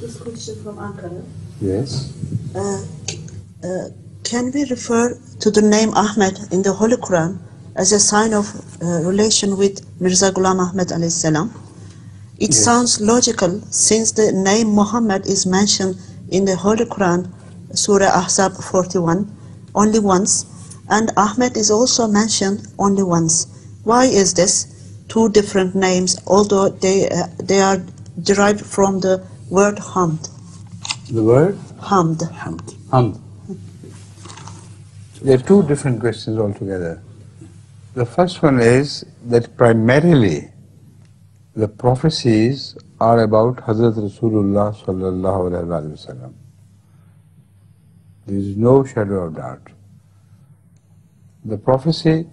This question from Ankara. Yes. Can we refer to the name Ahmad in the Holy Quran as a sign of relation with Mirza Ghulam Ahmad alayhi salam? It Yes. sounds logical since the name Muhammad is mentioned in the Holy Quran, Surah Ahzab 41, only once, and Ahmad is also mentioned only once. Why is this? Two different names, although they are derived from the word hamd. The word? Hamd. Hamd. There are two different questions altogether. The first one is that primarily the prophecies are about Hazrat Rasulullah sallallahu alaihi wasallam. There is no shadow of doubt. The prophecy,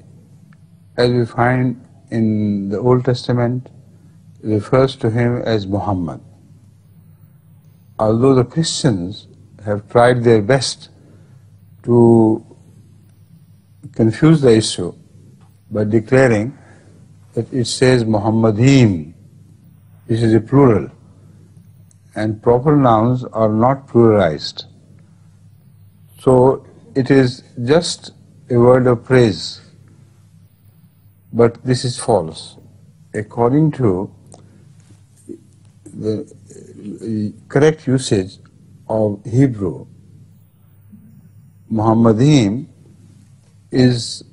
as we find in the Old Testament, refers to him as Muhammad. Although the Christians have tried their best to confuse the issue by declaring that it says Muhammadin, this is a plural, and proper nouns are not pluralized. So it is just a word of praise, but this is false. According to the correct usage of Hebrew, Muhammadim is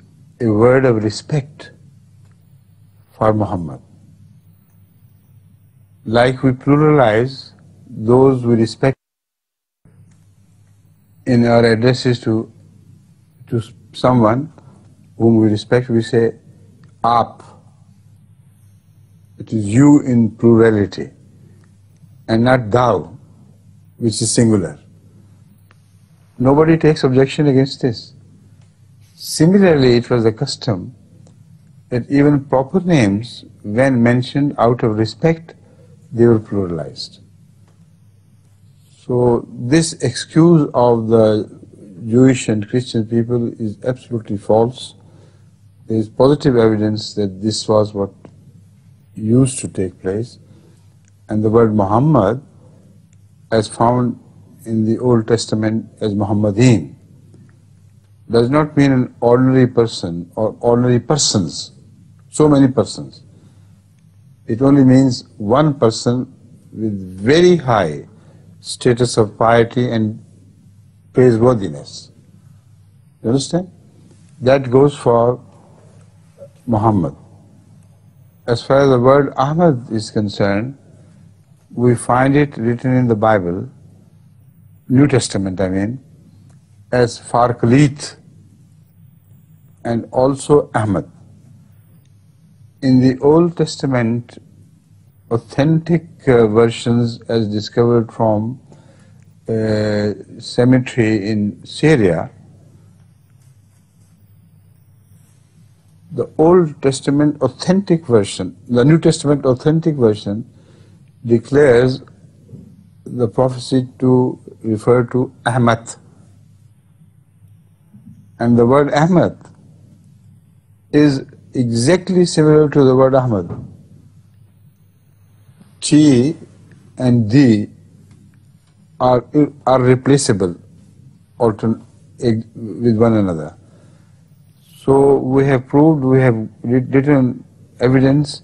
a word of respect for Muhammad. Like we pluralize those we respect in our addresses to someone whom we respect, we say aap. It is you in plurality, and not thou, which is singular. Nobody takes objection against this. Similarly, it was the custom that even proper names, when mentioned out of respect, they were pluralized. So this excuse of the Jewish and Christian people is absolutely false. There is positive evidence that this was what used to take place. And the word Muhammad, as found in the Old Testament as Muhammadin, does not mean an ordinary person or ordinary persons, so many persons. It only means one person with very high status of piety and praiseworthiness. You understand? That goes for Muhammad. As far as the word Ahmad is concerned, we find it written in the Bible, New Testament I mean, as Farkalit and also Ahmad. In the Old Testament, authentic versions as discovered from a cemetery in Syria, the Old Testament authentic version, the New Testament authentic version declares the prophecy to refer to Ahmad. And the word Ahmad is exactly similar to the word Ahmad. T and D are replaceable with one another. So we have proved, we have written evidence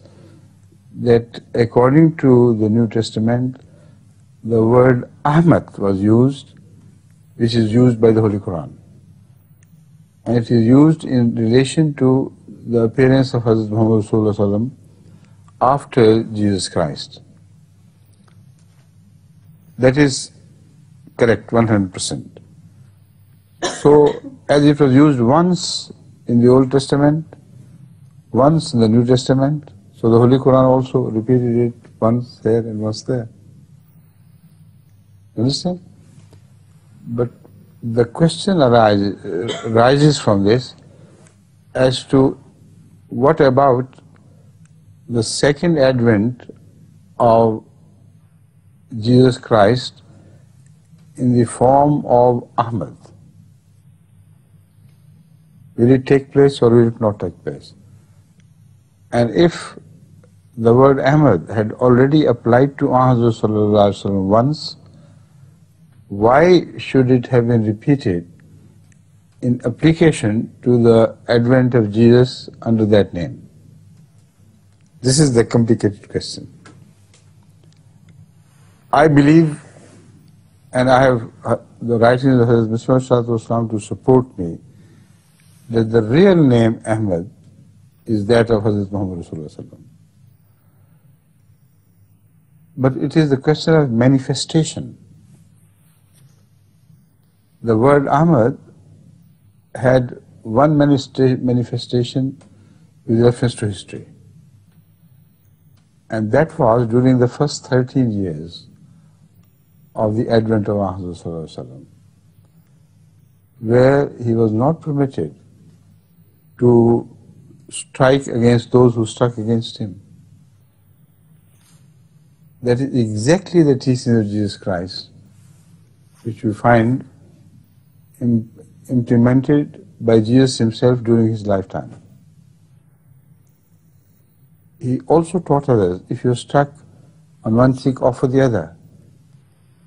that according to the New Testament, the word Ahmad was used, which is used by the Holy Quran. And it is used in relation to the appearance of Hazrat Muhammad Sallallahu Alaihi Wasallam after Jesus Christ. That is correct, 100%. So, as it was used once in the Old Testament, once in the New Testament, so the Holy Quran also repeated it once there and once there. You understand? But the question arises from this as to what about the second advent of Jesus Christ in the form of Ahmad. Will it take place or will it not take place? And if the word Ahmad had already applied to Ahmad once, why should it have been repeated in application to the advent of Jesus under that name? This is the complicated question. I believe, and I have the writings of Hazrat Islam to support me, that the real name Ahmad is that of Hazrat Muhammad Rasulullah. But it is the question of manifestation. The word Ahmad had one manifestation with reference to history. And that was during the first 13 years of the advent of Muhammad, where he was not permitted to strike against those who struck against him. That is exactly the teaching of Jesus Christ, which we find implemented by Jesus himself during his lifetime. He also taught others, if you're struck on one cheek, offer the other,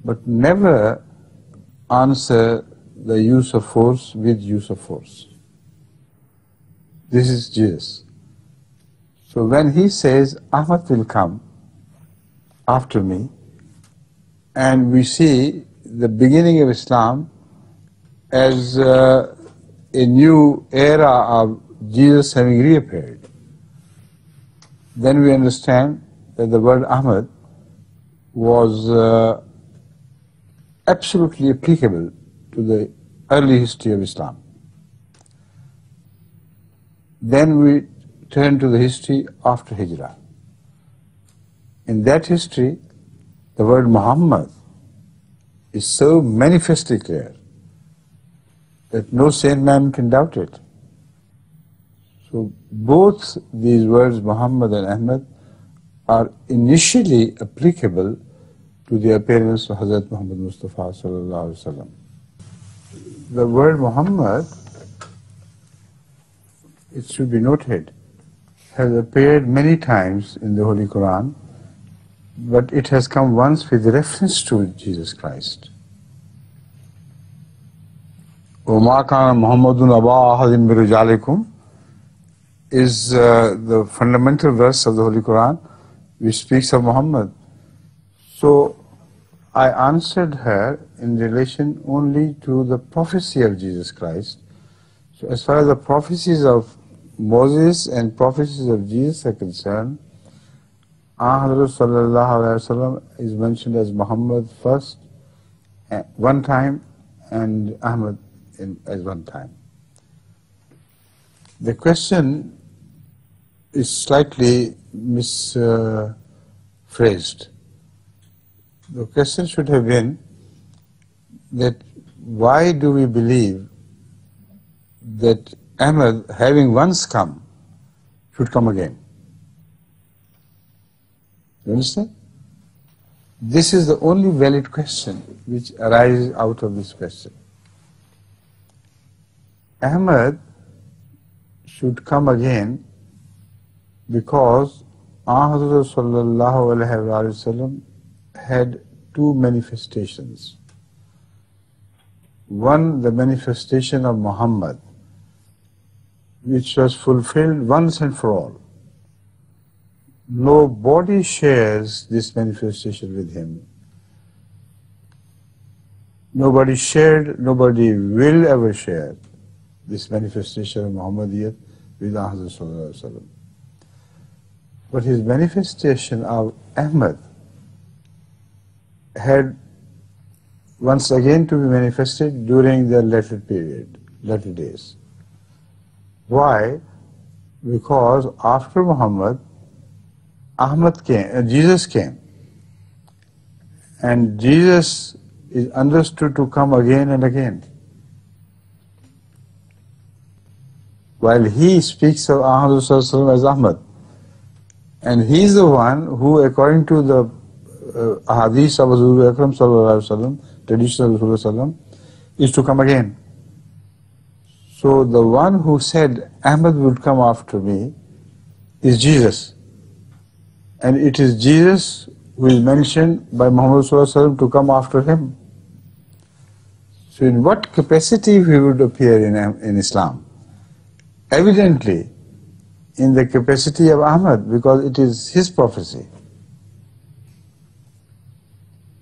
but never answer the use of force with use of force. This is Jesus. So when he says, Ahmad will come after me, and we see the beginning of Islam as a new era of Jesus having reappeared, then we understand that the word Ahmad was absolutely applicable to the early history of Islam. Then we turn to the history after Hijrah. In that history, the word Muhammad is so manifestly clear that no sane man can doubt it. So both these words, Muhammad and Ahmad, are initially applicable to the appearance of Hazrat Muhammad Mustafa sallallahu alaihi wasallam. The word Muhammad, it should be noted, has appeared many times in the Holy Quran, but it has come once with reference to Jesus Christ. وَمَا كَانَ مُحَمَّدٌ أَبَا أَحَدٍ مِّن رِجَالِكُمْ is the fundamental verse of the Holy Quran, which speaks of Muhammad. So I answered her in relation only to the prophecy of Jesus Christ. So as far as the prophecies of Moses and prophecies of Jesus are concerned, Ahmad sallallahu alaihi wasallam is mentioned as Muhammad first, one time, and Ahmad as one time. The question is slightly misphrased. The question should have been that why do we believe that Ahmad, having once come, should come again? You understand? This is the only valid question which arises out of this question. Ahmad should come again because Ahmad sallallahu alaihi wasallam had two manifestations. One, the manifestation of Muhammad, which was fulfilled once and for all. Nobody shares this manifestation with him. Nobody shared, nobody will ever share this manifestation of Muhammadiyat with Ahmad sallallahu alaihi wasallam. But his manifestation of Ahmad had once again to be manifested during the latter period, latter days. Why? Because after Muhammad, Ahmad came, Jesus came, and Jesus is understood to come again and again. While he speaks of Ahmad as Ahmad, and he is the one who, according to the Hadith of Rasul Akram sallallahu alaihi wasallam, tradition of Rasul sallam, is to come again. So the one who said Ahmad would come after me is Jesus. And it is Jesus who is mentioned by Muhammad sallallahu alaihi wasallam to come after him. So in what capacity he would appear in Islam? Evidently, in the capacity of Ahmad, because it is his prophecy.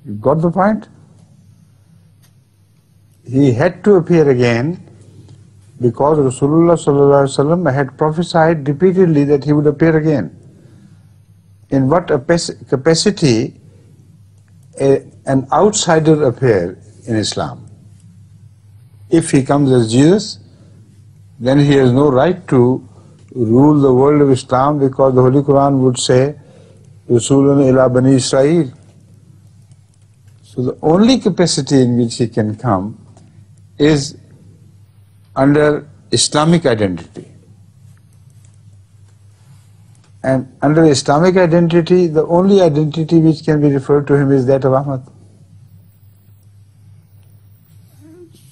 You got the point? He had to appear again because Rasulullah sallallahu alaihi wasallam had prophesied repeatedly that he would appear again. In what capacity an outsider appear in Islam? If he comes as Jesus, then he has no right to rule the world of Islam, because the Holy Quran would say, Rasulun ila Bani Israel. So the only capacity in which he can come is under Islamic identity. And under Islamic identity, the only identity which can be referred to him is that of Ahmad.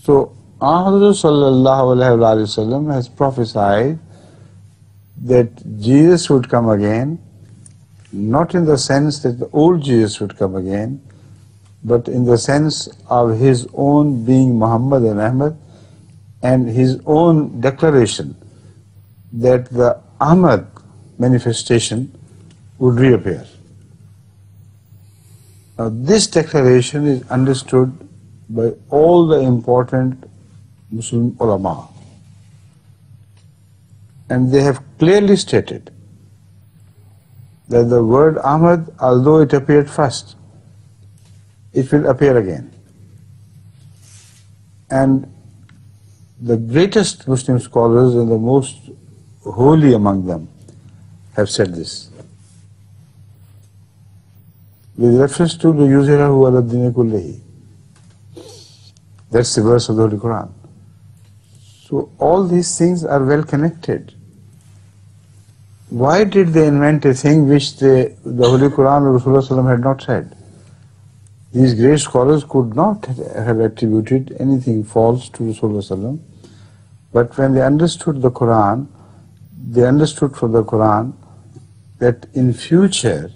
So Ahmad sallallahu alaihi wasallam has prophesied that Jesus would come again, not in the sense that the old Jesus would come again, but in the sense of his own being Muhammad and Ahmad, and his own declaration that the Ahmad manifestation would reappear. Now this declaration is understood by all the important Muslim ulama, and they have clearly stated that the word Ahmad, although it appeared first, it will appear again. And the greatest Muslim scholars and the most holy among them have said this. With reference to the yuzhirahu ala dini kullihi. That's the verse of the Holy Quran. So all these things are well connected. Why did they invent a thing which the Holy Quran or Rasulullah sallallahu had not said? These great scholars could not have attributed anything false to Rasulullah sallallahu, but when they understood the Quran, they understood from the Quran that in future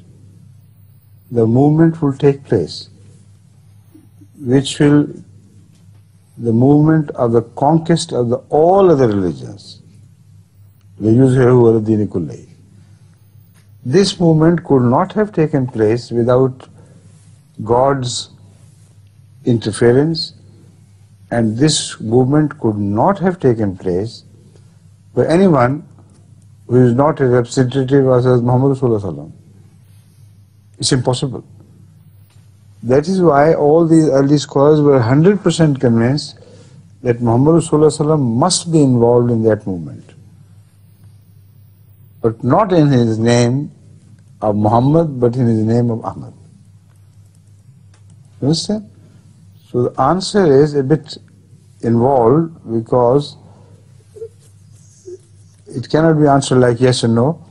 the movement will take place, which will the movement of the conquest of all other religions. This movement could not have taken place without God's interference, and this movement could not have taken place by anyone who is not a representative of Muhammad sallallahu alaihi wasallam. It's impossible. That is why all these early scholars were 100% convinced that Muhammad sallallahu alaihi wasallam must be involved in that movement, but not in his name of Muhammad, but in his name of Ahmad. You understand? So the answer is a bit involved, because it cannot be answered like yes or no.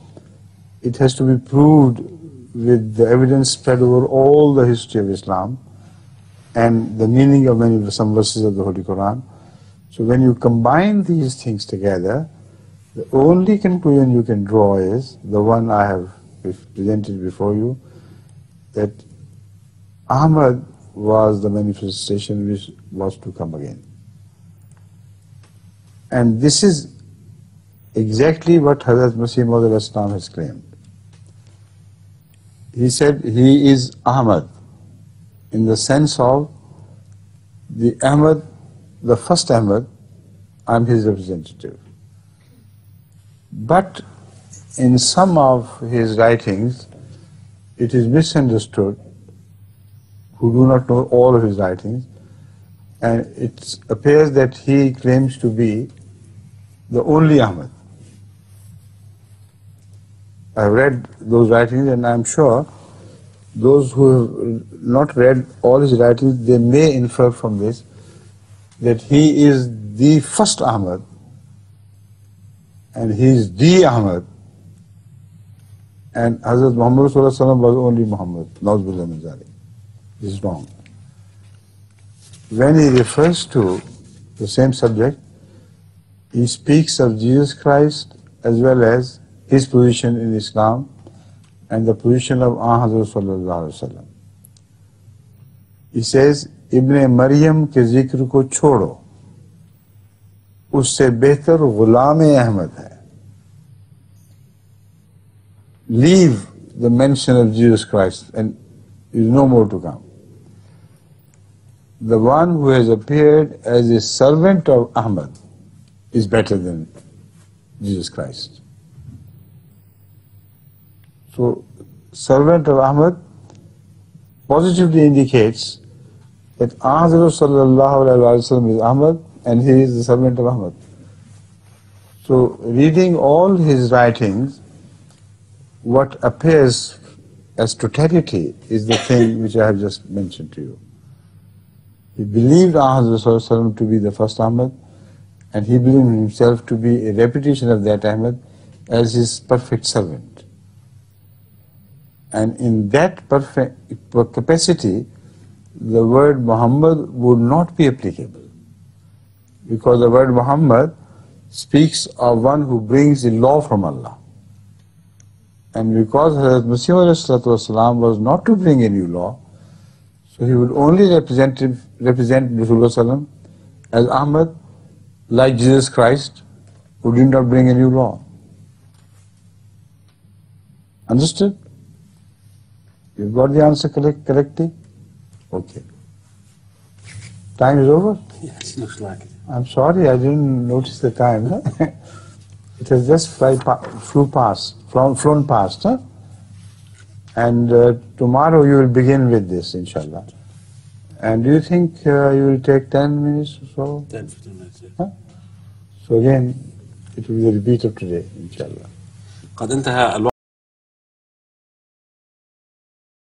It has to be proved with the evidence spread over all the history of Islam and the meaning of some verses of the Holy Quran. So when you combine these things together, the only conclusion you can draw is the one I have presented before you, that Ahmad was the manifestation which was to come again. And this is exactly what Hazrat Masih Maud al-Islam has claimed. He said he is Ahmad in the sense of the Ahmad, the first Ahmad, I'm his representative. But in some of his writings, it is misunderstood, who do not know all of his writings, and it appears that he claims to be the only Ahmad. I have read those writings, and I am sure those who have not read all his writings, they may infer from this that he is the first Ahmad, and he is the Ahmad, and Hazrat Muhammad sallallahu alaihi wasallam was only Muhammad. Nauzubillah min zalik. This is wrong. When he refers to the same subject, he speaks of Jesus Christ as well as his position in Islam and the position of Hazrat sallallahu alaihi wasallam. He says ابن مریم کے ذکر کو چھوڑو، اس سے بہتر غلام احمد ہے. Leave the mention of Jesus Christ and is no more to come. The one who has appeared as a servant of Ahmad is better than Jesus Christ. So, servant of Ahmad positively indicates that Ahmad sallallahu alaihi wasallam is Ahmad and he is the servant of Ahmad. So, reading all his writings, what appears as totality is the thing which I have just mentioned to you. He believed Ahmad to be the first Ahmad, and he believed himself to be a repetition of that Ahmad as his perfect servant. And in that perfect capacity, the word Muhammad would not be applicable, because the word Muhammad speaks of one who brings the law from Allah. And because Hazrat Masih was not to bring a new law, so he would only represent Rasulullah as Ahmad, like Jesus Christ, who did not bring a new law. Understood? You got the answer correctly? Okay. Time is over? Yes, looks like it. I'm sorry, I didn't notice the time. Huh? It has just flown past. Huh? And tomorrow you will begin with this, inshallah. And do you think you will take 10 minutes or so? 10, 15 minutes, yeah. Huh? So again, it will be the repeat of today, inshallah. قد انتهى